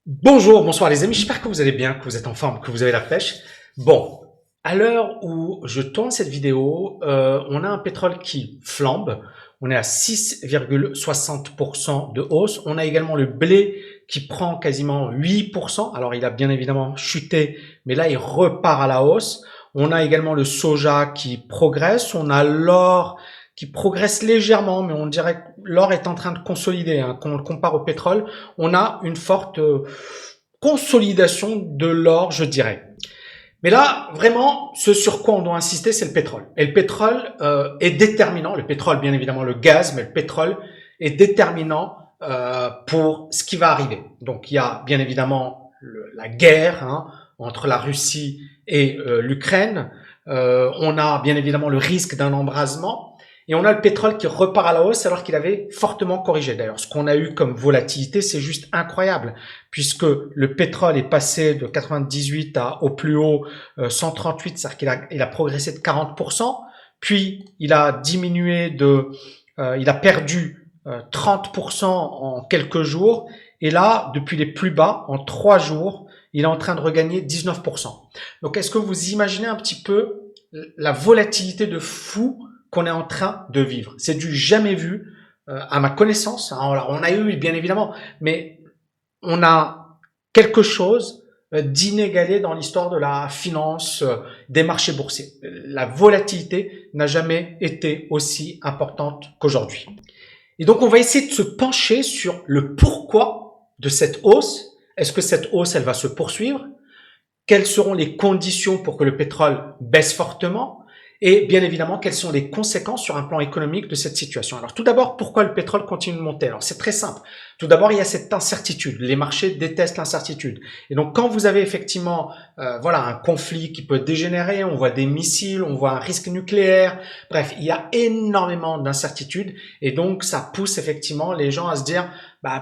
Bonjour, bonsoir les amis, j'espère que vous allez bien, que vous êtes en forme, que vous avez la pêche. Bon, à l'heure où je tourne cette vidéo, on a un pétrole qui flambe, on est à 6,60% de hausse, on a également le blé qui prend quasiment 8%, alors il a bien évidemment chuté, mais là il repart à la hausse, on a également le soja qui progresse, on a l'or qui progresse légèrement, mais on dirait que l'or est en train de consolider, hein. Quand on le compare au pétrole, on a une forte consolidation de l'or, je dirais. Mais là, vraiment, ce sur quoi on doit insister, c'est le pétrole. Et le pétrole est déterminant, le pétrole, bien évidemment, le gaz, mais le pétrole est déterminant pour ce qui va arriver. Donc, il y a bien évidemment la guerre, hein, entre la Russie et l'Ukraine. On a bien évidemment le risque d'un embrasement. Et on a le pétrole qui repart à la hausse alors qu'il avait fortement corrigé. D'ailleurs, ce qu'on a eu comme volatilité, c'est juste incroyable, puisque le pétrole est passé de 98 au plus haut 138, c'est-à-dire qu'il a progressé de 40%, puis il a diminué il a perdu 30% en quelques jours, et là, depuis les plus bas, en 3 jours, il est en train de regagner 19%. Donc, est-ce que vous imaginez un petit peu la volatilité de fou qu'on est en train de vivre? C'est du jamais vu à ma connaissance. Alors, on a eu, bien évidemment, mais on a quelque chose d'inégalé dans l'histoire de la finance, des marchés boursiers. La volatilité n'a jamais été aussi importante qu'aujourd'hui. Et donc, on va essayer de se pencher sur le pourquoi de cette hausse. Est-ce que cette hausse, elle va se poursuivre? Quelles seront les conditions pour que le pétrole baisse fortement? Et bien évidemment, quelles sont les conséquences sur un plan économique de cette situation? Alors tout d'abord, pourquoi le pétrole continue de monter? Alors c'est très simple. Tout d'abord, il y a cette incertitude. Les marchés détestent l'incertitude. Et donc quand vous avez effectivement voilà, un conflit qui peut dégénérer, on voit des missiles, on voit un risque nucléaire, bref, il y a énormément d'incertitudes. Et donc ça pousse effectivement les gens à se dire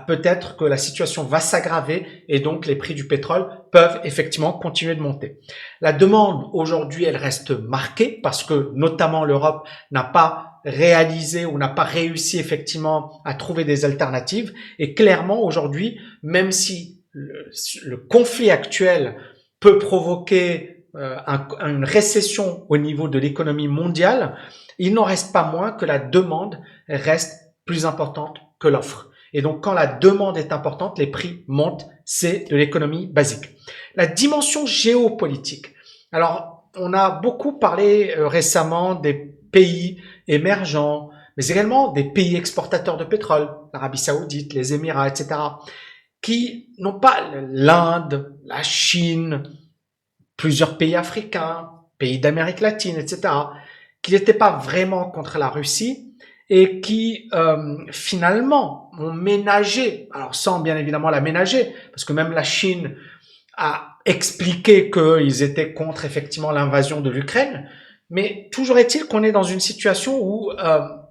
peut-être que la situation va s'aggraver et donc les prix du pétrole peuvent effectivement continuer de monter. La demande aujourd'hui, elle reste marquée parce que notamment l'Europe n'a pas réalisé ou n'a pas réussi effectivement à trouver des alternatives. Et clairement aujourd'hui, même si le conflit actuel peut provoquer une récession au niveau de l'économie mondiale, il n'en reste pas moins que la demande reste plus importante que l'offre. Et donc, quand la demande est importante, les prix montent. C'est de l'économie basique. La dimension géopolitique. Alors, on a beaucoup parlé récemment des pays émergents, mais également des pays exportateurs de pétrole, l'Arabie Saoudite, les Émirats, etc., qui n'ont pas l'Inde, la Chine, plusieurs pays africains, pays d'Amérique latine, etc., qui n'étaient pas vraiment contre la Russie, et qui finalement ont ménagé, alors sans bien évidemment la ménager, parce que même la Chine a expliqué qu'ils étaient contre effectivement l'invasion de l'Ukraine, mais toujours est-il qu'on est dans une situation où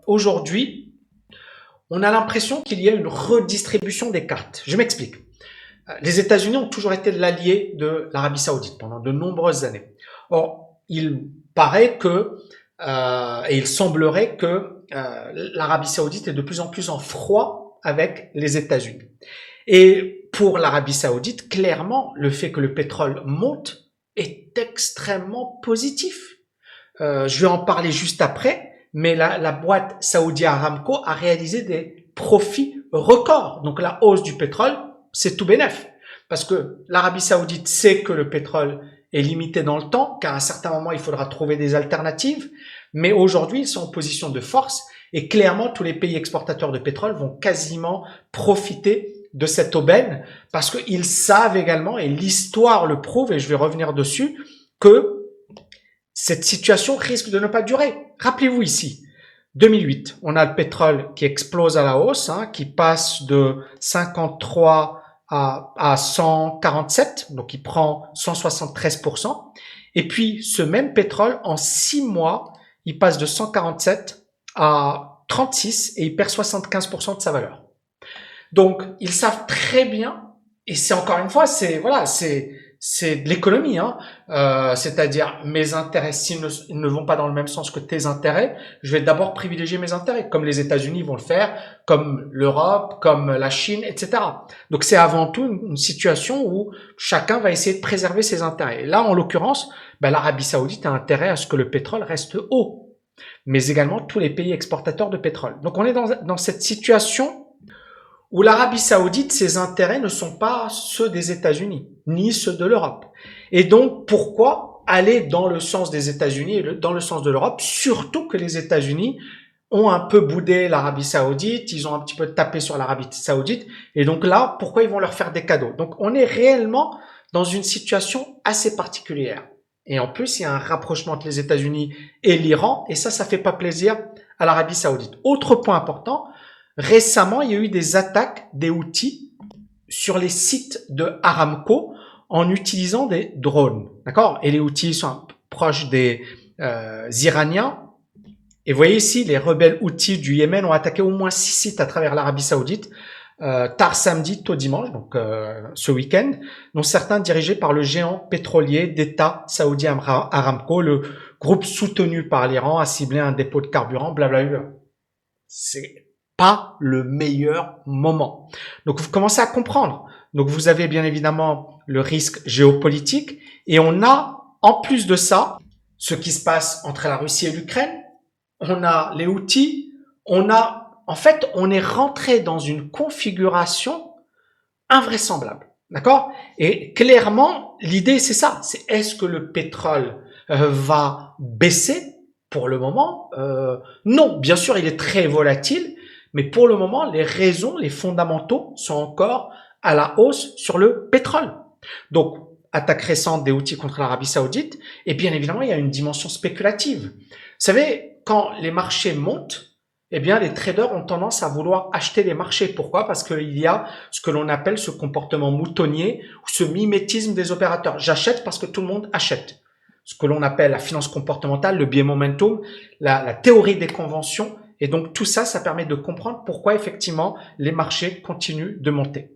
aujourd'hui, on a l'impression qu'il y a une redistribution des cartes. Je m'explique. Les États-Unis ont toujours été l'allié de l'Arabie Saoudite pendant de nombreuses années. Or, il paraît que, et il semblerait que l'Arabie Saoudite est de plus en plus en froid avec les États-Unis. Et pour l'Arabie Saoudite, clairement, le fait que le pétrole monte est extrêmement positif. Je vais en parler juste après, mais la boîte Saudi Aramco a réalisé des profits records. Donc la hausse du pétrole, c'est tout bénef. Parce que l'Arabie Saoudite sait que le pétrole est limité dans le temps, qu'à un certain moment, il faudra trouver des alternatives. Mais aujourd'hui, ils sont en position de force et clairement, tous les pays exportateurs de pétrole vont quasiment profiter de cette aubaine parce qu'ils savent également, et l'histoire le prouve, et je vais revenir dessus, que cette situation risque de ne pas durer. Rappelez-vous ici, 2008, on a le pétrole qui explose à la hausse, hein, qui passe de 53 à 147, donc il prend 173%. Et puis, ce même pétrole, en 6 mois, il passe de 147 à 36 et il perd 75% de sa valeur. Donc, ils savent très bien, et c'est encore une fois, c'est c'est de l'économie, hein. C'est-à-dire mes intérêts, s'ils ne vont pas dans le même sens que tes intérêts, je vais d'abord privilégier mes intérêts, comme les États-Unis vont le faire, comme l'Europe, comme la Chine, etc. Donc c'est avant tout une situation où chacun va essayer de préserver ses intérêts. Et là, en l'occurrence, l'Arabie Saoudite a intérêt à ce que le pétrole reste haut, mais également tous les pays exportateurs de pétrole. Donc on est dans cette situation où l'Arabie Saoudite, ses intérêts ne sont pas ceux des États-Unis, ni ceux de l'Europe. Et donc, pourquoi aller dans le sens des États-Unis et dans le sens de l'Europe, surtout que les États-Unis ont un peu boudé l'Arabie Saoudite, ils ont un petit peu tapé sur l'Arabie Saoudite, et donc là, pourquoi ils vont leur faire des cadeaux? Donc, on est réellement dans une situation assez particulière. Et en plus, il y a un rapprochement entre les États-Unis et l'Iran, et ça fait pas plaisir à l'Arabie Saoudite. Autre point important, récemment, il y a eu des attaques des Houthis sur les sites de Aramco en utilisant des drones. D'accord? Et les Houthis sont proches des Iraniens. Et vous voyez ici, les rebelles Houthis du Yémen ont attaqué au moins 6 sites à travers l'Arabie Saoudite, tard samedi, tôt dimanche, donc ce week-end, dont certains dirigés par le géant pétrolier d'État saoudien Aramco. Le groupe soutenu par l'Iran a ciblé un dépôt de carburant, blablabla. C'est pas le meilleur moment. Donc vous commencez à comprendre. Donc vous avez bien évidemment le risque géopolitique et on a en plus de ça ce qui se passe entre la Russie et l'Ukraine. On a les Houthis, on est rentré dans une configuration invraisemblable. D'accord? Et clairement, l'idée c'est ça, c'est est-ce que le pétrole va baisser? Pour le moment, non. Bien sûr, il est très volatile, mais pour le moment, les raisons, les fondamentaux sont encore à la hausse sur le pétrole. Donc, attaque récente des Houthis contre l'Arabie Saoudite, et bien évidemment, il y a une dimension spéculative. Vous savez, quand les marchés montent, eh bien, les traders ont tendance à vouloir acheter les marchés. Pourquoi? Parce qu'il y a ce que l'on appelle ce comportement moutonnier ou ce mimétisme des opérateurs. J'achète parce que tout le monde achète. Ce que l'on appelle la finance comportementale, le biais momentum, la théorie des conventions. Et donc tout ça, ça permet de comprendre pourquoi effectivement les marchés continuent de monter.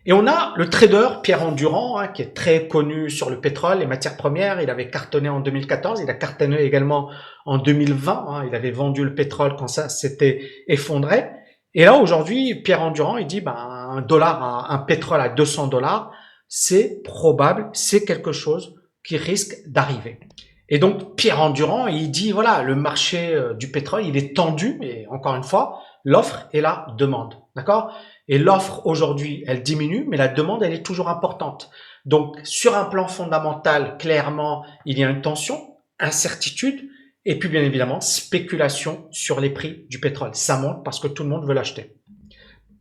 Et on a le trader Pierre Endurand, qui est très connu sur le pétrole, les matières premières. Il avait cartonné en 2014, il a cartonné également en 2020. Il avait vendu le pétrole quand ça s'était effondré. Et là aujourd'hui, Pierre Endurand, il dit un pétrole à $200, c'est probable, c'est quelque chose qui risque d'arriver. Et donc, Pierre Endurand, il dit, voilà, le marché du pétrole, il est tendu, et encore une fois, l'offre et la demande, d'accord? Et l'offre, aujourd'hui, elle diminue, mais la demande, elle est toujours importante. Donc, sur un plan fondamental, clairement, il y a une tension, incertitude, et puis, bien évidemment, spéculation sur les prix du pétrole. Ça monte parce que tout le monde veut l'acheter.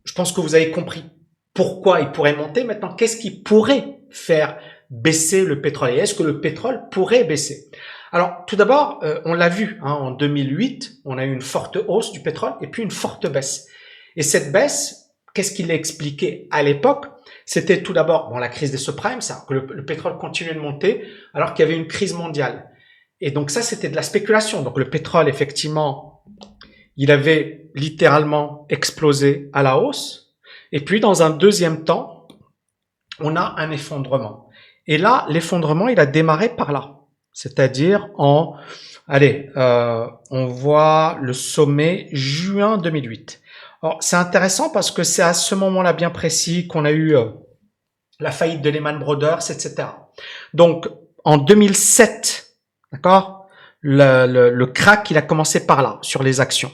Je pense que vous avez compris pourquoi il pourrait monter. Maintenant, qu'est-ce qui pourrait faire baisser le pétrole? Et est-ce que le pétrole pourrait baisser? Alors, tout d'abord, on l'a vu, en 2008, on a eu une forte hausse du pétrole et puis une forte baisse. Et cette baisse, qu'est-ce qu'il a expliqué à l'époque? C'était tout d'abord la crise des subprimes, ça, que le pétrole continuait de monter alors qu'il y avait une crise mondiale. Et donc ça, c'était de la spéculation. Donc le pétrole, effectivement, il avait littéralement explosé à la hausse. Et puis, dans un deuxième temps, on a un effondrement. Et là, l'effondrement, il a démarré par là. C'est-à-dire on voit le sommet juin 2008. Alors, c'est intéressant parce que c'est à ce moment-là bien précis qu'on a eu la faillite de Lehman Brothers, etc. Donc, en 2007, d'accord, le crack, il a commencé par là, sur les actions.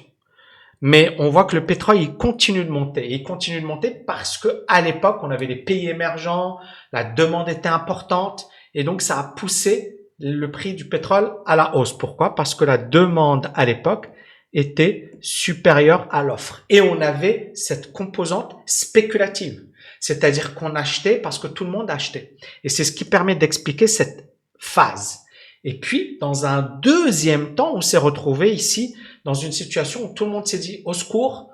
Mais on voit que le pétrole, il continue de monter. Il continue de monter parce que à l'époque, on avait des pays émergents, la demande était importante, et donc ça a poussé le prix du pétrole à la hausse. Pourquoi? Parce que la demande à l'époque était supérieure à l'offre. Et on avait cette composante spéculative. C'est-à-dire qu'on achetait parce que tout le monde achetait. Et c'est ce qui permet d'expliquer cette phase. Et puis, dans un deuxième temps, on s'est retrouvé ici dans une situation où tout le monde s'est dit au secours,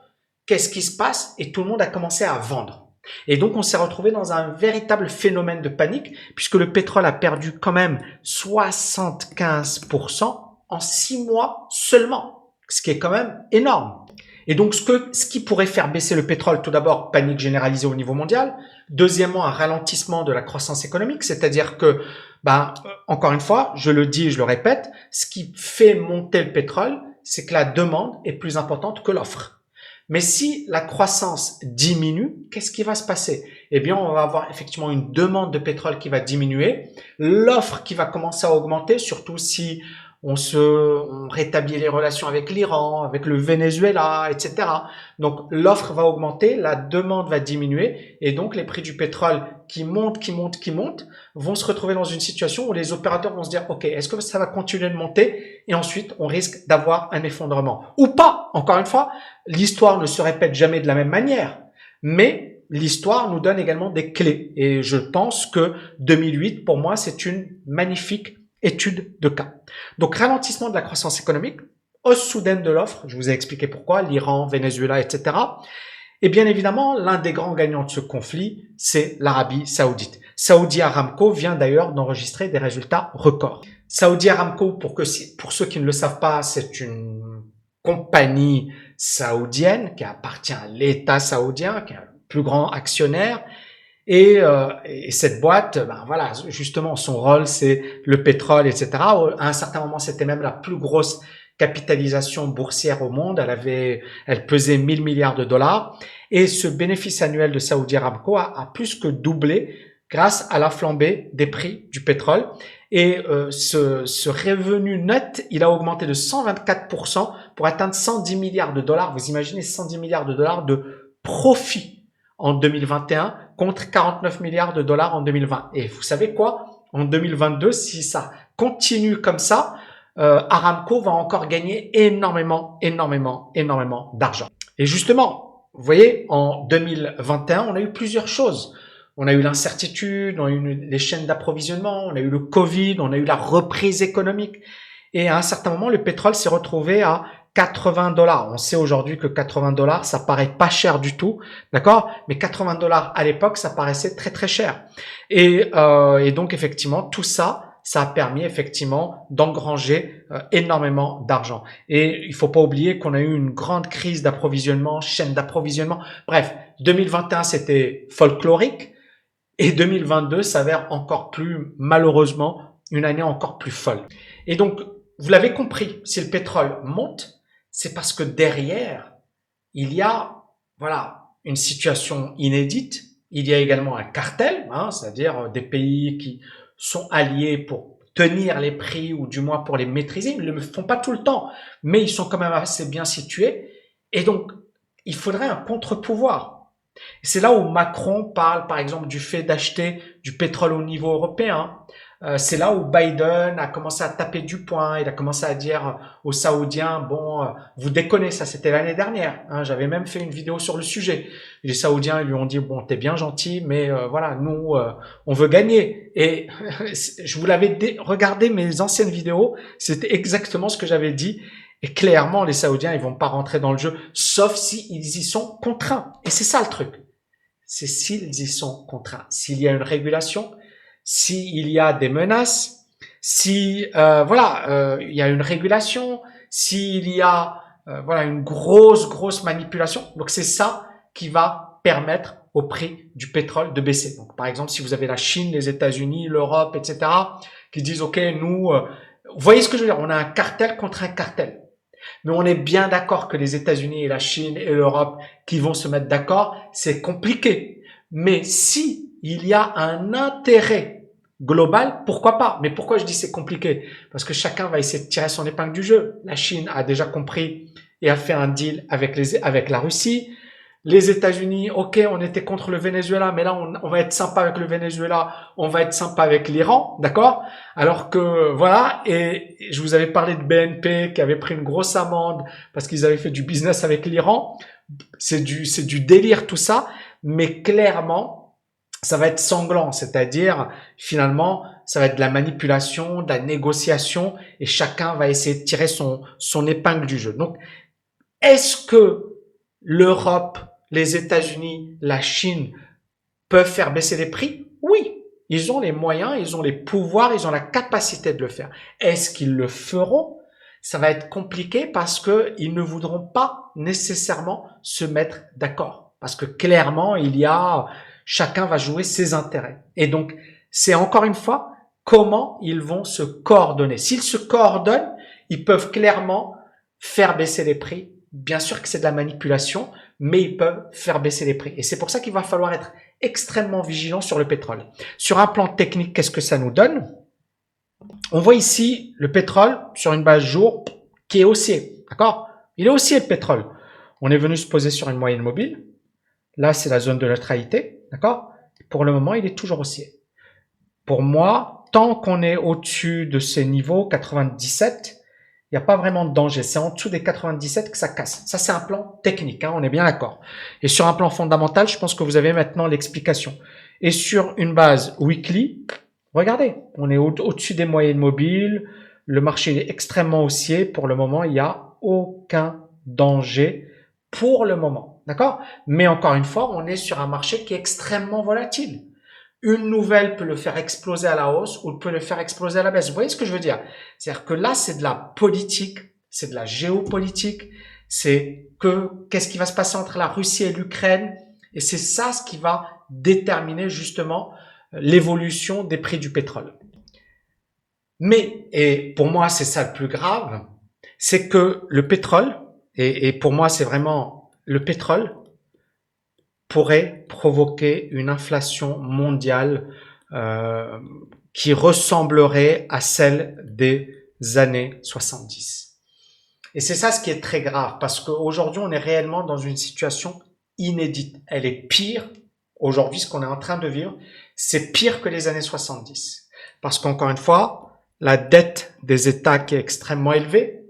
qu'est-ce qui se passe? Et tout le monde a commencé à vendre. Et donc, on s'est retrouvé dans un véritable phénomène de panique puisque le pétrole a perdu quand même 75% en 6 mois seulement, ce qui est quand même énorme. Et donc, ce qui pourrait faire baisser le pétrole, tout d'abord, panique généralisée au niveau mondial. Deuxièmement, un ralentissement de la croissance économique, c'est-à-dire que, encore une fois, je le dis et je le répète, ce qui fait monter le pétrole, c'est que la demande est plus importante que l'offre. Mais si la croissance diminue, qu'est-ce qui va se passer? Eh bien, on va avoir effectivement une demande de pétrole qui va diminuer, l'offre qui va commencer à augmenter, surtout si on rétablit les relations avec l'Iran, avec le Venezuela, etc. Donc, l'offre va augmenter, la demande va diminuer, et donc les prix du pétrole qui montent, vont se retrouver dans une situation où les opérateurs vont se dire, OK, est-ce que ça va continuer de monter? Et ensuite, on risque d'avoir un effondrement. Ou pas, encore une fois, l'histoire ne se répète jamais de la même manière, mais l'histoire nous donne également des clés. Et je pense que 2008, pour moi, c'est une magnifique étude de cas. Donc, ralentissement de la croissance économique, hausse soudaine de l'offre, je vous ai expliqué pourquoi, l'Iran, Venezuela, etc. Et bien évidemment, l'un des grands gagnants de ce conflit, c'est l'Arabie Saoudite. Saudi Aramco vient d'ailleurs d'enregistrer des résultats records. Saudi Aramco, pour ceux qui ne le savent pas, c'est une compagnie saoudienne qui appartient à l'État saoudien, qui est le plus grand actionnaire. Et cette boîte, voilà, justement, son rôle, c'est le pétrole, etc. À un certain moment, c'était même la plus grosse capitalisation boursière au monde. Elle pesait 1000 milliards de dollars. Et ce bénéfice annuel de Saudi Aramco a plus que doublé grâce à la flambée des prix du pétrole. Et ce revenu net, il a augmenté de 124% pour atteindre 110 milliards de dollars. Vous imaginez 110 milliards de dollars de profit en 2021 contre 49 milliards de dollars en 2020. Et vous savez quoi? En 2022, si ça continue comme ça, Aramco va encore gagner énormément d'argent. Et justement, vous voyez, en 2021, on a eu plusieurs choses. On a eu l'incertitude, on a eu les chaînes d'approvisionnement, on a eu le Covid, on a eu la reprise économique. Et à un certain moment, le pétrole s'est retrouvé à 80 dollars. On sait aujourd'hui que 80 dollars, ça paraît pas cher du tout, d'accord? Mais 80 dollars à l'époque, ça paraissait très très cher. Et donc effectivement, tout ça, ça a permis effectivement d'engranger énormément d'argent. Et il faut pas oublier qu'on a eu une grande crise d'approvisionnement, chaîne d'approvisionnement. Bref, 2021 c'était folklorique et 2022 s'avère encore plus malheureusement une année encore plus folle. Et donc vous l'avez compris, si le pétrole monte, c'est parce que derrière, il y a, voilà, une situation inédite. Il y a également un cartel, c'est-à-dire des pays qui sont alliés pour tenir les prix ou du moins pour les maîtriser. Ils ne le font pas tout le temps, mais ils sont quand même assez bien situés. Et donc, il faudrait un contre-pouvoir. C'est là où Macron parle, par exemple, du fait d'acheter du pétrole au niveau européen. C'est là où Biden a commencé à taper du poing. Il a commencé à dire aux Saoudiens, bon, vous déconnez, ça c'était l'année dernière. J'avais même fait une vidéo sur le sujet. Les Saoudiens lui ont dit, bon, t'es bien gentil, mais voilà, nous, on veut gagner. Et je vous l'avais regardé mes anciennes vidéos, c'était exactement ce que j'avais dit. Et clairement, les Saoudiens, ils vont pas rentrer dans le jeu, sauf s'ils y sont contraints. Et c'est ça le truc. C'est s'ils y sont contraints. S'il y a une régulation, s'il y a des menaces, si il y a une régulation, s'il y a une grosse manipulation. Donc c'est ça qui va permettre au prix du pétrole de baisser. Donc par exemple, si vous avez la Chine, les États-Unis, l'Europe, etc., qui disent OK, nous, vous voyez ce que je veux dire, on a un cartel contre un cartel. Mais on est bien d'accord que les États-Unis et la Chine et l'Europe qui vont se mettre d'accord, c'est compliqué. Mais si il y a un intérêt global, pourquoi pas? Mais pourquoi je dis c'est compliqué? Parce que chacun va essayer de tirer son épingle du jeu. La Chine a déjà compris et a fait un deal avec la Russie. Les États-Unis, OK, on était contre le Venezuela, mais là, on va être sympa avec le Venezuela, on va être sympa avec l'Iran, d'accord? Alors que, voilà, et je vous avais parlé de BNP qui avait pris une grosse amende parce qu'ils avaient fait du business avec l'Iran. C'est du délire tout ça, mais clairement, ça va être sanglant, c'est-à-dire, finalement, ça va être de la manipulation, de la négociation, et chacun va essayer de tirer son épingle du jeu. Donc, est-ce que l'Europe, les États-Unis, la Chine peuvent faire baisser les prix? Oui, ils ont les moyens, ils ont les pouvoirs, ils ont la capacité de le faire. Est-ce qu'ils le feront? ça va être compliqué parce que ils ne voudront pas nécessairement se mettre d'accord. Parce que clairement, chacun va jouer ses intérêts. Et donc, c'est encore une fois, comment ils vont se coordonner. S'ils se coordonnent, ils peuvent clairement faire baisser les prix. Bien sûr que c'est de la manipulation, mais ils peuvent faire baisser les prix. Et c'est pour ça qu'il va falloir être extrêmement vigilant sur le pétrole. Sur un plan technique, qu'est-ce que ça nous donne? On voit ici le pétrole sur une base jour qui est haussier, d'accord? Il est haussier le pétrole. On est venu se poser sur une moyenne mobile. Là, c'est la zone de neutralité, d'accord? Pour le moment, il est toujours haussier. Pour moi, tant qu'on est au-dessus de ces niveaux 97, il n'y a pas vraiment de danger. C'est en dessous des 97 que ça casse. Ça, c'est un plan technique, hein, on est bien d'accord. Et sur un plan fondamental, je pense que vous avez maintenant l'explication. Et sur une base weekly, regardez, on est au-dessus des moyennes mobiles. Le marché est extrêmement haussier. Pour le moment, il n'y a aucun danger pour le moment. D'accord? Mais encore une fois, on est sur un marché qui est extrêmement volatile. Une nouvelle peut le faire exploser à la hausse ou peut le faire exploser à la baisse. Vous voyez ce que je veux dire? C'est-à-dire que là, c'est de la politique, c'est de la géopolitique, qu'est-ce qui va se passer entre la Russie et l'Ukraine, et c'est ça ce qui va déterminer justement l'évolution des prix du pétrole. Mais, et pour moi, c'est ça le plus grave, c'est que le pétrole, et pour moi, c'est vraiment le pétrole, pourrait provoquer une inflation mondiale qui ressemblerait à celle des années 70. Et c'est ça ce qui est très grave, parce qu'aujourd'hui, on est réellement dans une situation inédite. Elle est pire. Aujourd'hui, ce qu'on est en train de vivre, c'est pire que les années 70. Parce qu'encore une fois, la dette des États qui est extrêmement élevée,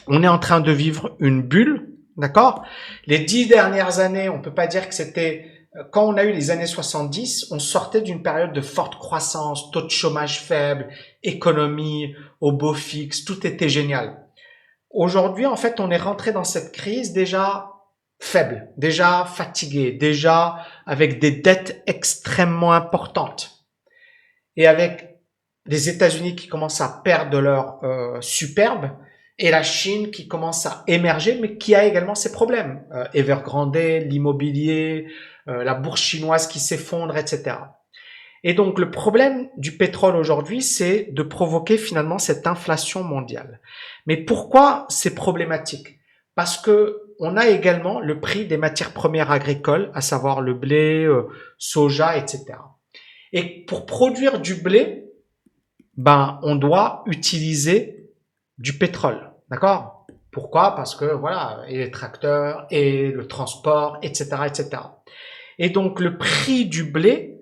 on est en train de vivre une bulle. D'accord? Les 10 dernières années, on peut pas dire que c'était, quand on a eu les années 70, on sortait d'une période de forte croissance, taux de chômage faible, économie au beau fixe, tout était génial. Aujourd'hui, en fait, on est rentré dans cette crise déjà faible, déjà fatigué, déjà avec des dettes extrêmement importantes. Et avec les États-Unis qui commencent à perdre leur superbe, et la Chine qui commence à émerger, mais qui a également ses problèmes. Evergrande, l'immobilier, la bourse chinoise qui s'effondre, etc. Et donc, le problème du pétrole aujourd'hui, c'est de provoquer finalement cette inflation mondiale. Mais pourquoi c'est problématique? Parce que on a également le prix des matières premières agricoles, à savoir le blé, soja, etc. Et pour produire du blé, on doit utiliser du pétrole, d'accord? Pourquoi? Parce que voilà, et les tracteurs, et le transport, etc., etc. Et donc le prix du blé,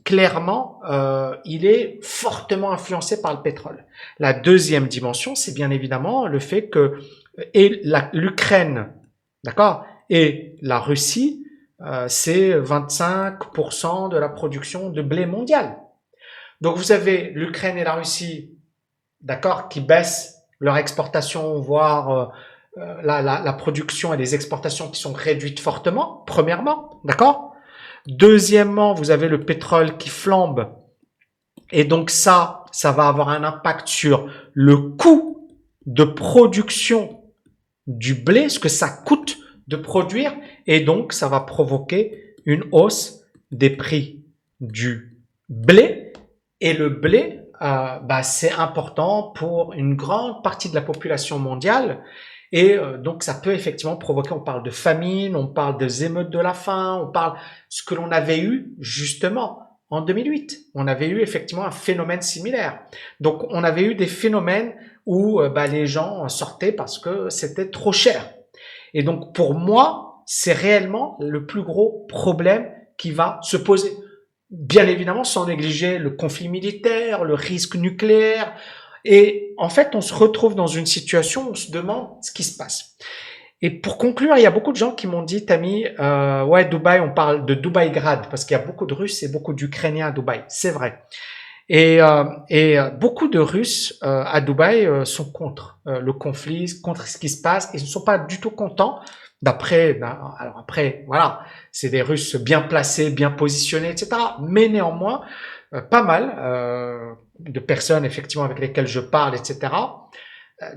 clairement, il est fortement influencé par le pétrole. La deuxième dimension, c'est bien évidemment le fait que l'Ukraine, d'accord, et la Russie, c'est 25% de la production de blé mondial. Donc vous avez l'Ukraine et la Russie, d'accord, qui baissent leur exportation, voire la production et les exportations qui sont réduites fortement, premièrement, d'accord? Deuxièmement, vous avez le pétrole qui flambe, et donc ça va avoir un impact sur le coût de production du blé, ce que ça coûte de produire, et donc ça va provoquer une hausse des prix du blé, et le blé, c'est important pour une grande partie de la population mondiale et donc ça peut effectivement provoquer, on parle de famine, on parle des émeutes de la faim, on parle ce que l'on avait eu justement en 2008. On avait eu effectivement un phénomène similaire. Donc on avait eu des phénomènes où les gens sortaient parce que c'était trop cher. Et donc pour moi, c'est réellement le plus gros problème qui va se poser. Bien évidemment, sans négliger le conflit militaire, le risque nucléaire. Et en fait, on se retrouve dans une situation où on se demande ce qui se passe. Et pour conclure, il y a beaucoup de gens qui m'ont dit, Tammy, ouais, Dubaï, on parle de Dubaï-grad, parce qu'il y a beaucoup de Russes et beaucoup d'Ukrainiens à Dubaï. C'est vrai. Et beaucoup de Russes à Dubaï sont contre le conflit, contre ce qui se passe, et ne sont pas du tout contents. Alors après, voilà, c'est des Russes bien placés, bien positionnés, etc. Mais néanmoins, pas mal de personnes effectivement avec lesquelles je parle, etc.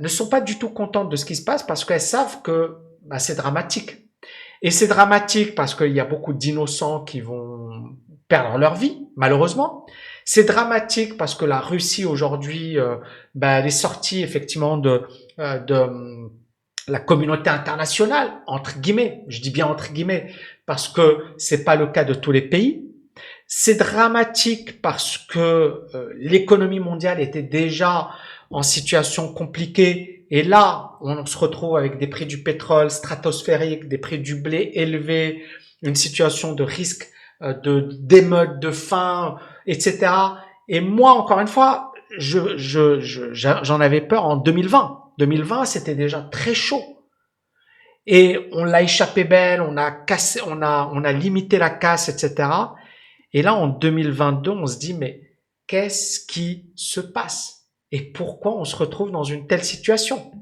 ne sont pas du tout contentes de ce qui se passe parce qu'elles savent que bah, c'est dramatique. Et c'est dramatique parce qu'il y a beaucoup d'innocents qui vont perdre leur vie, malheureusement. C'est dramatique parce que la Russie aujourd'hui, bah, elle est sortie effectivement de la communauté internationale, entre guillemets. Je dis bien entre guillemets parce que c'est pas le cas de tous les pays. C'est dramatique parce que l'économie mondiale était déjà en situation compliquée et là, on se retrouve avec des prix du pétrole stratosphériques, des prix du blé élevés, une situation de risque d'émeutes, de faim, etc. Et moi, encore une fois, j'en avais peur en 2020. 2020, c'était déjà très chaud. Et on l'a échappé belle, on a cassé, on a limité la casse, etc. Et là, en 2022, on se dit, mais qu'est-ce qui se passe? Et pourquoi on se retrouve dans une telle situation?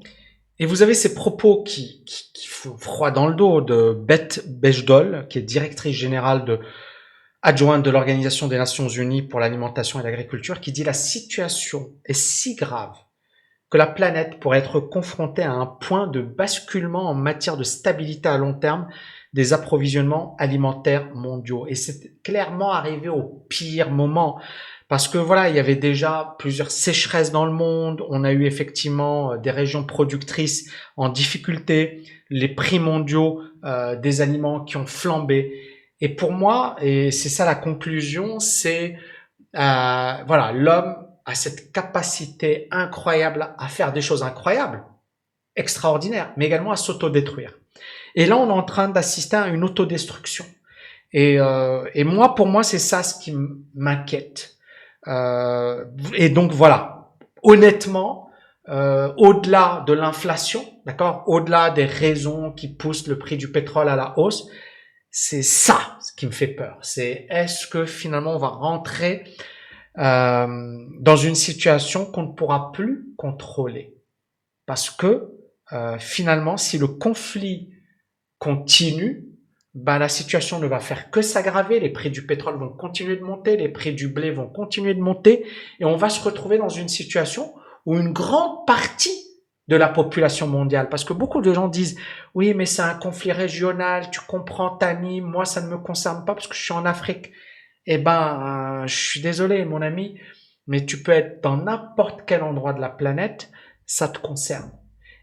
Et vous avez ces propos qui font froid dans le dos de Beth Bechdol, qui est directrice générale adjointe de l'Organisation des Nations Unies pour l'alimentation et l'agriculture, qui dit la situation est si grave que la planète pourrait être confrontée à un point de basculement en matière de stabilité à long terme des approvisionnements alimentaires mondiaux. Et c'est clairement arrivé au pire moment. Parce que voilà, il y avait déjà plusieurs sécheresses dans le monde, on a eu effectivement des régions productrices en difficulté, les prix mondiaux des aliments qui ont flambé. Et pour moi, et c'est ça la conclusion, c'est voilà, l'homme a cette capacité incroyable à faire des choses incroyables, extraordinaires, mais également à s'autodétruire. Et là, on est en train d'assister à une autodestruction. Et moi, pour moi, c'est ça ce qui m'inquiète. Et donc voilà, honnêtement, au-delà de l'inflation, d'accord, au-delà des raisons qui poussent le prix du pétrole à la hausse, c'est ça ce qui me fait peur. C'est est-ce que finalement on va rentrer dans une situation qu'on ne pourra plus contrôler, parce que finalement, si le conflit continue, ben la situation ne va faire que s'aggraver, les prix du pétrole vont continuer de monter, les prix du blé vont continuer de monter, et on va se retrouver dans une situation où une grande partie de la population mondiale, parce que beaucoup de gens disent « Oui, mais c'est un conflit régional, tu comprends, Tammy, moi ça ne me concerne pas parce que je suis en Afrique. » Eh ben, je suis désolé, mon ami, mais tu peux être dans n'importe quel endroit de la planète, ça te concerne.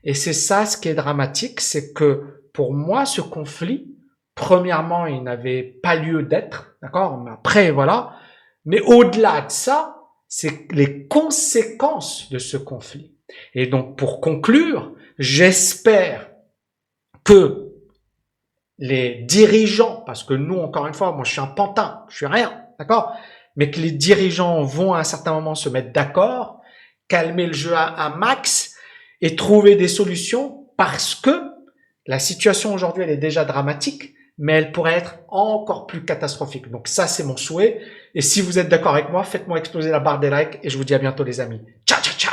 Et c'est ça ce qui est dramatique, c'est que pour moi, ce conflit, premièrement, il n'avait pas lieu d'être, d'accord? Mais après, voilà. Mais au-delà de ça, c'est les conséquences de ce conflit. Et donc, pour conclure, j'espère que les dirigeants, parce que nous, encore une fois, moi, je suis un pantin, je suis rien, d'accord? Mais que les dirigeants vont à un certain moment se mettre d'accord, calmer le jeu à max et trouver des solutions parce que la situation aujourd'hui, elle est déjà dramatique, mais elle pourrait être encore plus catastrophique. Donc ça, c'est mon souhait. Et si vous êtes d'accord avec moi, faites-moi exploser la barre des likes et je vous dis à bientôt les amis. Ciao, ciao, ciao!